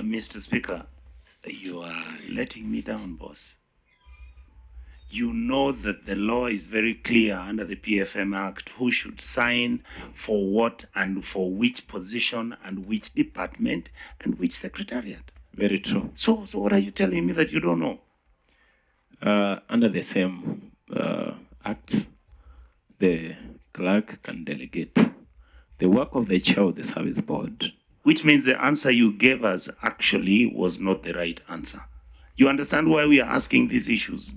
Mr. Speaker, you are letting me down, boss. You know that the law is very clear under the PFM Act who should sign for what and for which position and which department and which secretariat. Very true. So what are you telling me that you don't know? Under the same Act, the clerk can delegate the work of the chair of the service board. Which means the answer you gave us actually was not the right answer. You understand why we are asking these issues?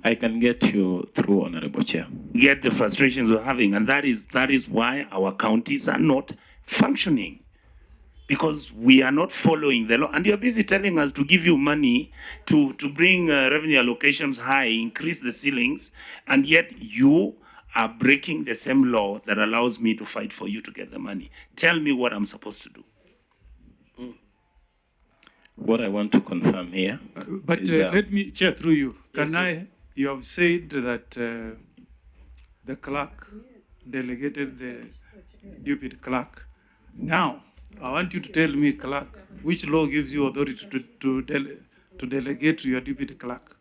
I can get you through, Honorable Chair. Get the frustrations we're having, and that is why our counties are not functioning, because we are not following the law. And you're busy telling us to give you money to bring revenue allocations high, increase the ceilings, and yet you are breaking the same law that allows me to fight for you to get the money. Tell me what I'm supposed to do. What I want to confirm here. But let me, Chair, through you. You have said that the clerk delegated the deputy clerk. Now, I want you to tell me, clerk, which law gives you authority to delegate to your deputy clerk?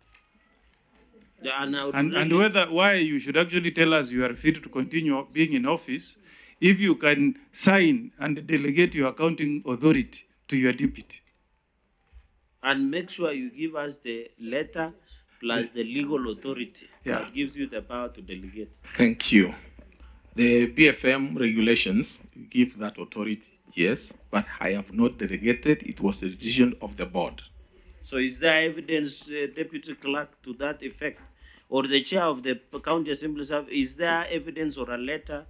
And why you should actually tell us you are fit to continue being in office if you can sign and delegate your accounting authority to your deputy. And make sure you give us the letter plus the legal authority that gives you the power to delegate. Thank you. The PFM regulations give that authority, yes, but I have not delegated. It was the decision of the board. So is there evidence, Deputy Clerk, to that effect? Or the chair of the County Assembly, is there evidence or a letter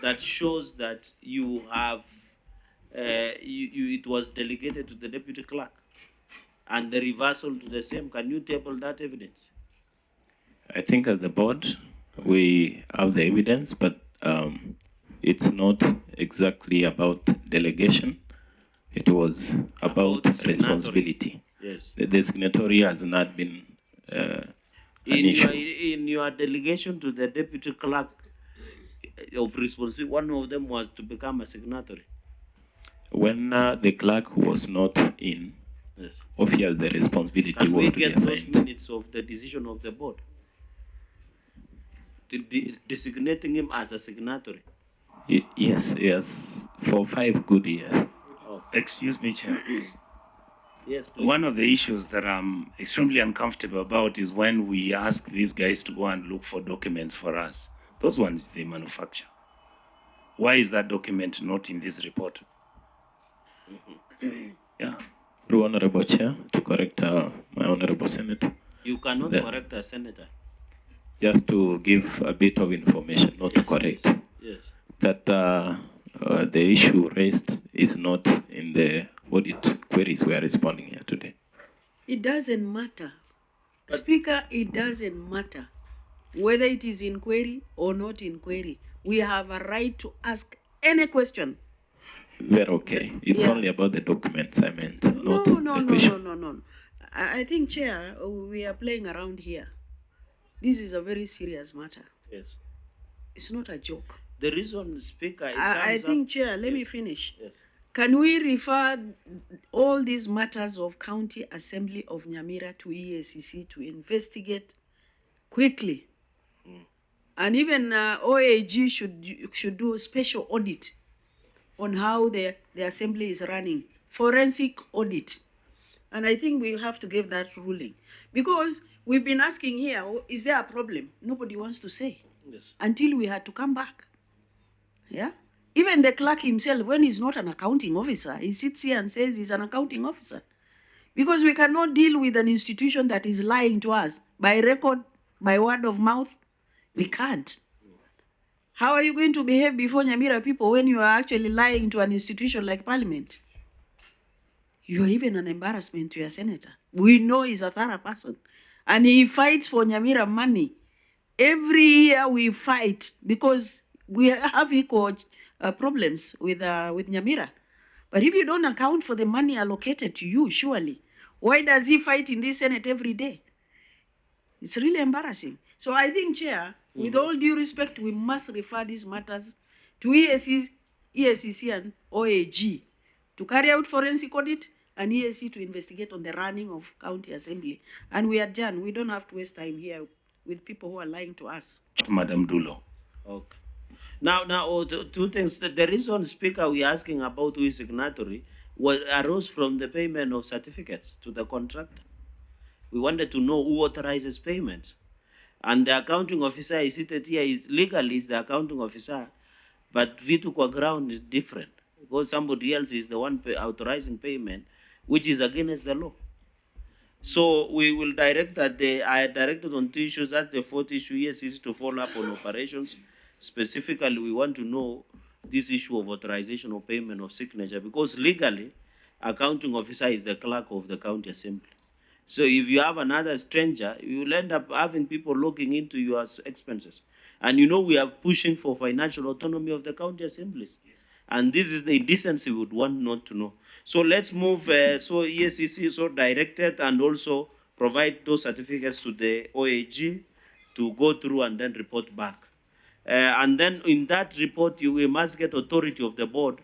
that shows that you have, it was delegated to the Deputy Clerk? And the reversal to the same, can you table that evidence? I think as the board, we have the evidence, but it's not exactly about delegation. It was about responsibility. Yes. The signatory has not been in your delegation to the deputy clerk of responsibility, one of them was to become a signatory. When the clerk was not in, yes, obviously the responsibility can was we to be get assigned. those minutes of the decision of the board designating him as a signatory? Yes, for 5 good years. Oh. Excuse me, Chair. Yes, please. One of the issues that I'm extremely uncomfortable about is when we ask these guys to go and look for documents for us. Those ones they manufacture. Why is that document not in this report? Yeah. Through Honorable Chair, to correct my Honorable Senator. You cannot correct a senator. Just to give a bit of information, not to correct. Yes. That the issue raised is not in the audit queries we are responding here today. It doesn't matter. Speaker, it doesn't matter whether it is inquiry or not inquiry. We have a right to ask any question. We're okay. It's only about the documents I meant, not the question. No. I think, Chair, we are playing around here. This is a very serious matter. Yes. It's not a joke. The reason, Speaker, I think, Chair, let me finish. Yes. Can we refer all these matters of County Assembly of Nyamira to EACC to investigate quickly? And even OAG should do a special audit on how the assembly is running, forensic audit. And I think we have to give that ruling. Because we've been asking here, is there a problem? Nobody wants to say. Yes. Until we had to come back. Yeah? Even the clerk himself, when he's not an accounting officer, he sits here and says he's an accounting officer. Because we cannot deal with an institution that is lying to us by record, by word of mouth. We can't. How are you going to behave before Nyamira people when you are actually lying to an institution like Parliament? You are even an embarrassment to your senator. We know he's a thorough person. And he fights for Nyamira money. Every year we fight because we have equal problems with Nyamira. But if you don't account for the money allocated to you, surely, why does he fight in this Senate every day? It's really embarrassing. So I think, Chair, with all due respect, we must refer these matters to EACC and OAG to carry out forensic audit an EAC to investigate on the running of county assembly. And we adjourn. We don't have to waste time here with people who are lying to us. Madam Dulo. Okay. Now, two things. The reason, Speaker, we're asking about who is signatory arose from the payment of certificates to the contractor. We wanted to know who authorizes payments. And the accounting officer is seated here, is legally is the accounting officer, but vitu kwa ground is different because somebody else is the one authorizing payment, which is against the law. So we will direct that I directed on 2 issues. That's the 4th issue. Yes, is to follow up on operations. Specifically, we want to know this issue of authorization of payment of signature because legally, accounting officer is the clerk of the county assembly. So if you have another stranger, you will end up having people looking into your expenses. And you know we are pushing for financial autonomy of the county assemblies. Yes. And this is the indecency we would want not to know. So let's move, so EACC so directed and also provide those certificates to the OAG to go through and then report back. And then in that report, we must get authority of the board.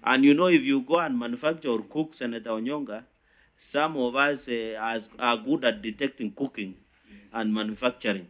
And you know, if you go and manufacture or cook, Senator Onyonga, some of us are good at detecting cooking and manufacturing.